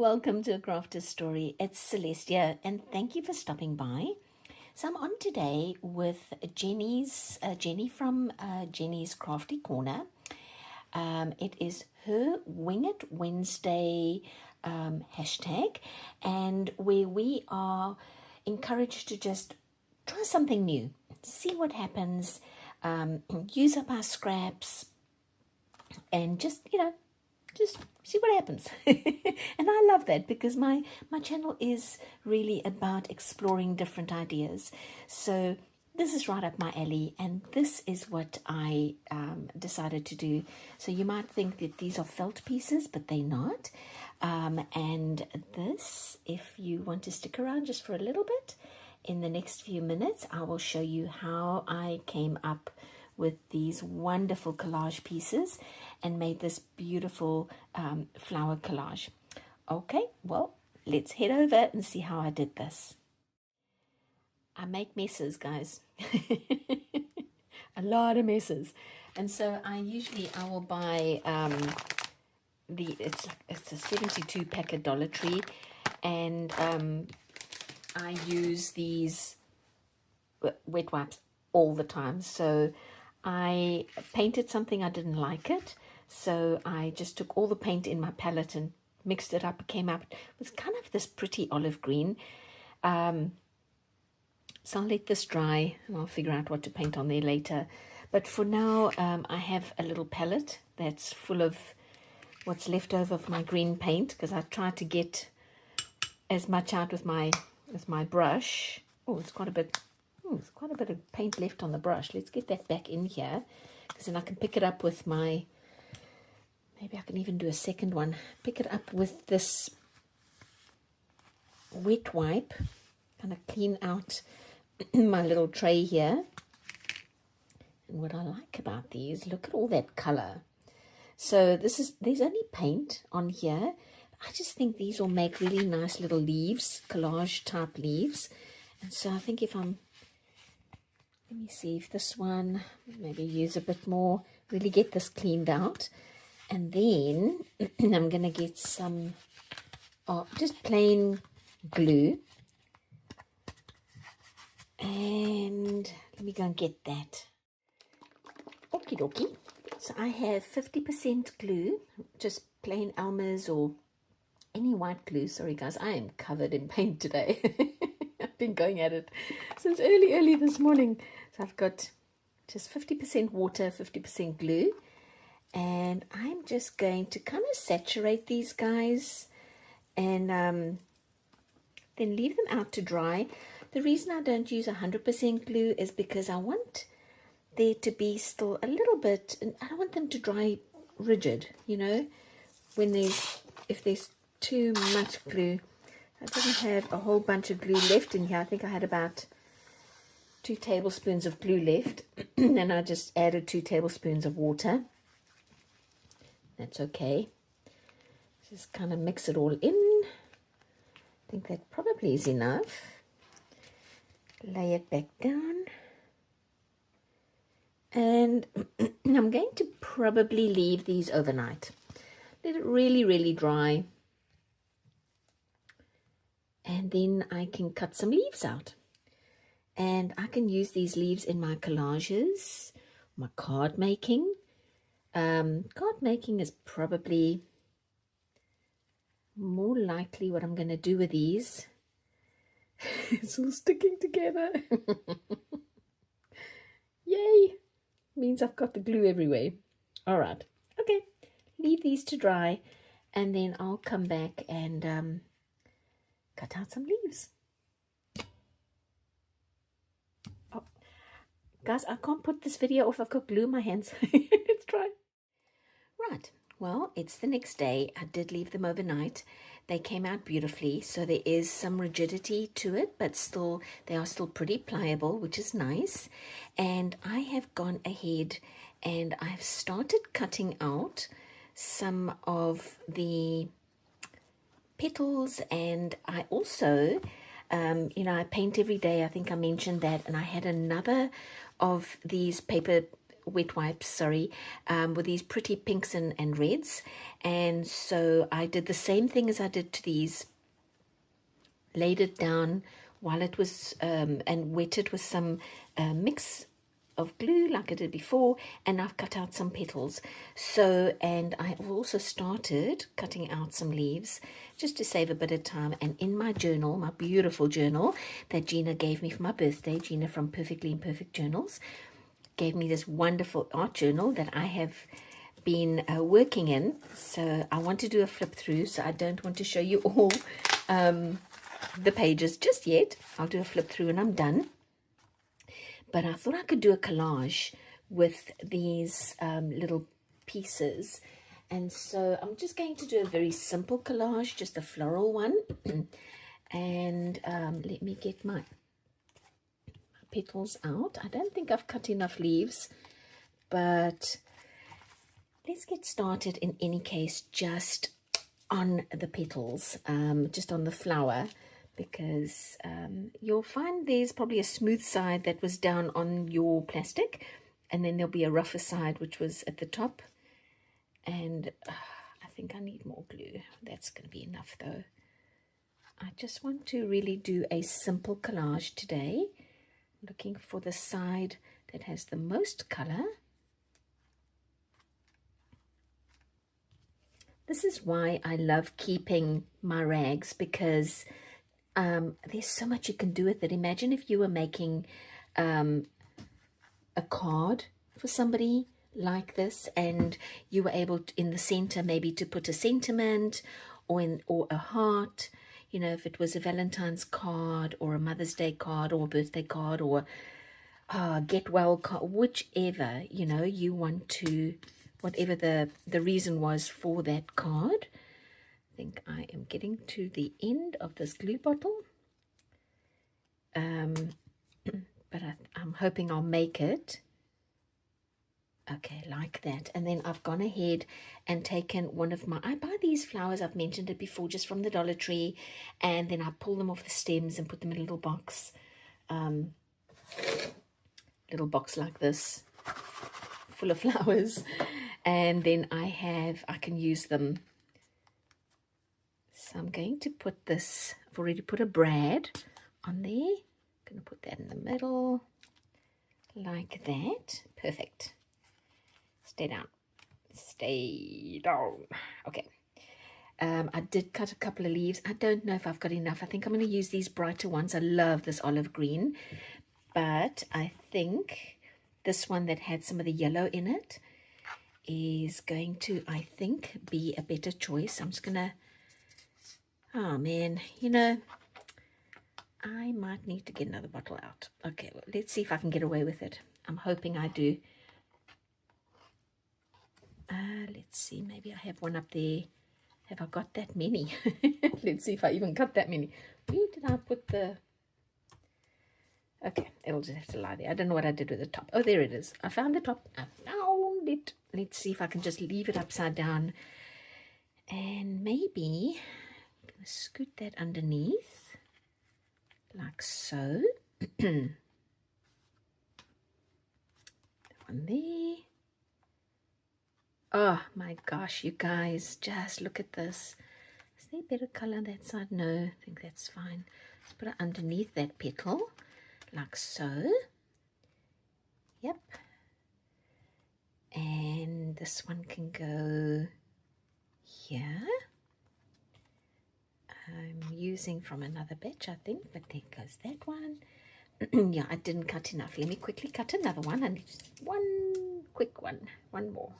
welcome to A Crafter's Story. It's Celestia, and thank you for stopping by. So I'm on today with Jenny from Jenny's Crafty Corner. It is her Wing It Wednesday hashtag, and where we are encouraged to just try something new, see what happens, use up our scraps, and just see what happens. And I love that because my channel is really about exploring different ideas. So this is right up my alley, and this is what I decided to do. So you might think that these are felt pieces, but they're not. And this, if you want to stick around just for a little bit, in the next few minutes I will show you how I came up with these wonderful collage pieces and made this beautiful flower collage. Okay, well, let's head over and see how I did this. I make messes, guys. A lot of messes. And so I will buy it's a 72 pack at Dollar Tree, and I use these wet wipes all the time. So I painted something, I didn't like it, so I just took all the paint in my palette and mixed it up. It came up, it was kind of this pretty olive green. So I'll let this dry and I'll figure out what to paint on there later. But for now, I have a little palette that's full of what's left over of my green paint, because I tried to get as much out with my brush. Oh, it's quite a bit. There's quite a bit of paint left on the brush. Let's get that back in here, because then I can pick it up with my, maybe I can even do a second one, pick it up with this wet wipe, kind of clean out my little tray here. And what I like about these, look at all that color. So there's only paint on here. I just think these will make really nice little leaves, collage type leaves. And so I think if I'm, let me see if this one, maybe use a bit more, really get this cleaned out. And then I'm going to get some just plain glue. And let me go and get that. Okie dokie. So I have 50% glue, just plain Elmer's or any white glue. Sorry guys, I am covered in paint today. I've been going at it since early this morning. So I've got just 50% water, 50% glue, and I'm just going to kind of saturate these guys and then leave them out to dry. The reason I don't use 100% glue is because I want there to be still a little bit, and I don't want them to dry rigid, you know, if there's too much glue. I didn't have a whole bunch of glue left in here. I think I had about 2 tablespoons of glue left, and I just added 2 tablespoons of water. That's okay. Just kind of mix it all in. I think that probably is enough. Lay it back down. And I'm going to probably leave these overnight. Let it really, really dry. And then I can cut some leaves out. And I can use these leaves in my collages, my card making. Card making is probably more likely what I'm going to do with these. It's all sticking together. Yay! Means I've got the glue everywhere. All right. Okay. Leave these to dry, and then I'll come back and cut out some leaves. Oh, guys, I can't put this video off. I've got glue in my hands. Let's try. Right. Well, it's the next day. I did leave them overnight. They came out beautifully, so there is some rigidity to it, but still, they are still pretty pliable, which is nice. And I have gone ahead and I've started cutting out some of the petals, and I also, I paint every day. I think I mentioned that, and I had another of these paper wet wipes, sorry, with these pretty pinks and reds. And so I did the same thing as I did to these, laid it down while it was, and wet it with some mix of glue like I did before, and I've cut out some petals. So, and I've also started cutting out some leaves just to save a bit of time. And in my journal, my beautiful journal that Gina gave me for my birthday, Gina from Perfectly Imperfect Journals, gave me this wonderful art journal that I have been working in. So I want to do a flip through, so I don't want to show you all the pages just yet. I'll do a flip through and I'm done. But I thought I could do a collage with these little pieces. And so I'm just going to do a very simple collage, just a floral one. And let me get my petals out. I don't think I've cut enough leaves, but let's get started in any case just on the petals, just on the flower, because you'll find there's probably a smooth side that was down on your plastic, and then there'll be a rougher side which was at the top. And I think I need more glue. That's going to be enough though. I just want to really do a simple collage today, looking for the side that has the most color. This is why I love keeping my rags, because there's so much you can do with it. Imagine if you were making a card for somebody like this, and you were able to, in the center maybe to put a sentiment or a heart. You know, if it was a Valentine's card or a Mother's Day card or a birthday card or get well card, whichever, you know, you want to, whatever the reason was for that card. I think I am getting to the end of this glue bottle, but I'm hoping I'll make it. Okay, like that. And then I've gone ahead and taken one of my, I buy these flowers, I've mentioned it before, just from the Dollar Tree, and then I pull them off the stems and put them in a little box like this, full of flowers. And then I can use them. So I'm going to put this, I've already put a brad on there. I'm going to put that in the middle, like that. Perfect. Stay down. Stay down. Okay. I did cut a couple of leaves. I don't know if I've got enough. I think I'm going to use these brighter ones. I love this olive green. But I think this one that had some of the yellow in it is going to, I think, be a better choice. I'm just going to, oh man, you know, I might need to get another bottle out. Okay, well, let's see if I can get away with it. I'm hoping I do. Let's see, maybe I have one up there. Have I got that many? Let's see if I even got that many. Where did I put the... Okay, it'll just have to lie there. I don't know what I did with the top. Oh, there it is. I found the top. I found it. Let's see if I can just leave it upside down. And maybe I'm going to scoot that underneath. Like so. That one there. Oh my gosh, you guys, just look at this. Is there a better color on that side? No, I think that's fine. Let's put it underneath that petal, like so. Yep. And this one can go here. I'm using from another batch, I think, but there goes that one. Yeah, I didn't cut enough. Let me quickly cut another one. I need just one quick one, one more.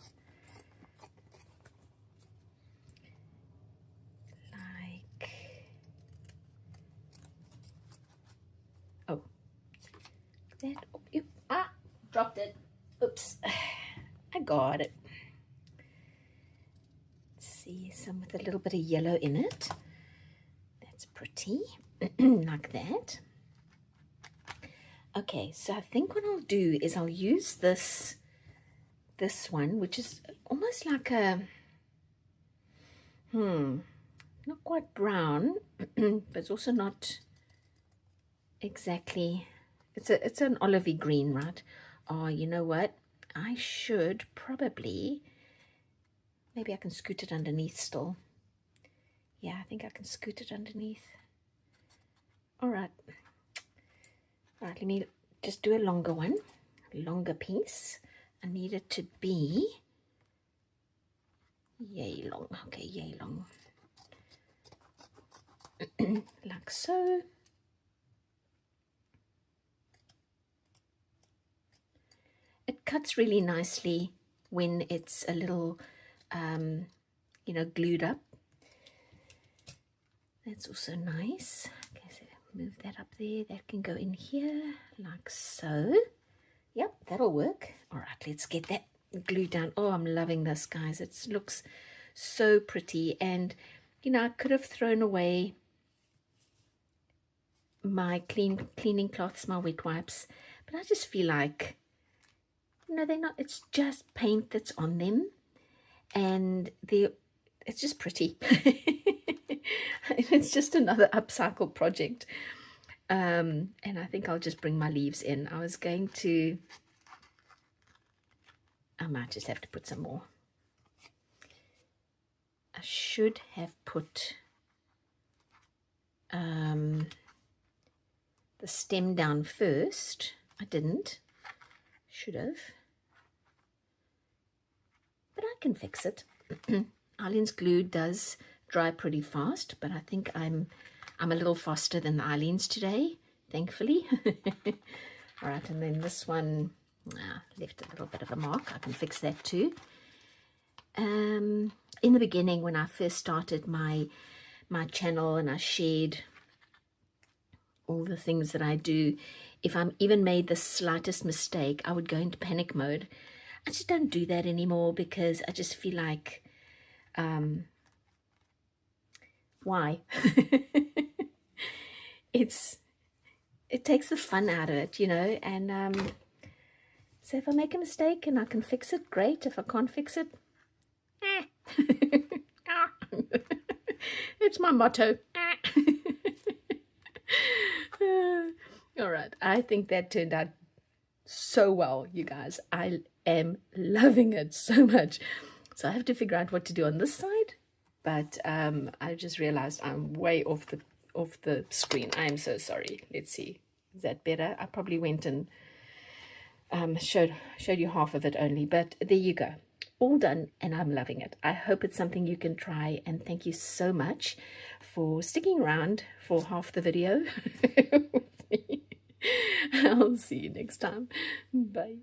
That. Oop, dropped it. Oops, I got it. Let's see, some with a little bit of yellow in it. That's pretty. Like that. Okay, so I think what I'll do is I'll use this one, which is almost like a not quite brown, but it's also not exactly. It's an olivey green, right? Oh, you know what? I should probably, maybe I can scoot it underneath still. Yeah, I think I can scoot it underneath. All right. All right, let me just do a longer one, longer piece. I need it to be yay long. Okay, yay long. Like so. It cuts really nicely when it's a little, you know, glued up. That's also nice. Okay, so move that up there. That can go in here like so. Yep, that'll work. All right, let's get that glued down. Oh, I'm loving this, guys. It looks so pretty. And, you know, I could have thrown away my cleaning cloths, my wet wipes, but I just feel like, you know, they're not, it's just paint that's on them, and it's just pretty. It's just another upcycle project. And I think I'll just bring my leaves in. I might just have to put some more. I should have put the stem down first. I didn't. Should have. But I can fix it. Eileen's glue does dry pretty fast, but I think I'm a little faster than the Eileen's today, thankfully. All right, and then this one left a little bit of a mark. I can fix that too. In the beginning, when I first started my channel and I shared all the things that I do, if I'm even made the slightest mistake, I would go into panic mode. I just don't do that anymore because I just feel like, why? It takes the fun out of it, you know, and so if I make a mistake and I can fix it, great. If I can't fix it, it's my motto. All right, I think that turned out so well, you guys. I am loving it so much. So I have to figure out what to do on this side, but I just realized I'm way off the screen. I am so sorry. Let's see, is that better? I probably went and showed you half of it only, but there you go. All done, and I'm loving it. I hope it's something you can try, and thank you so much for sticking around for half the video with me. I'll see you next time. Bye.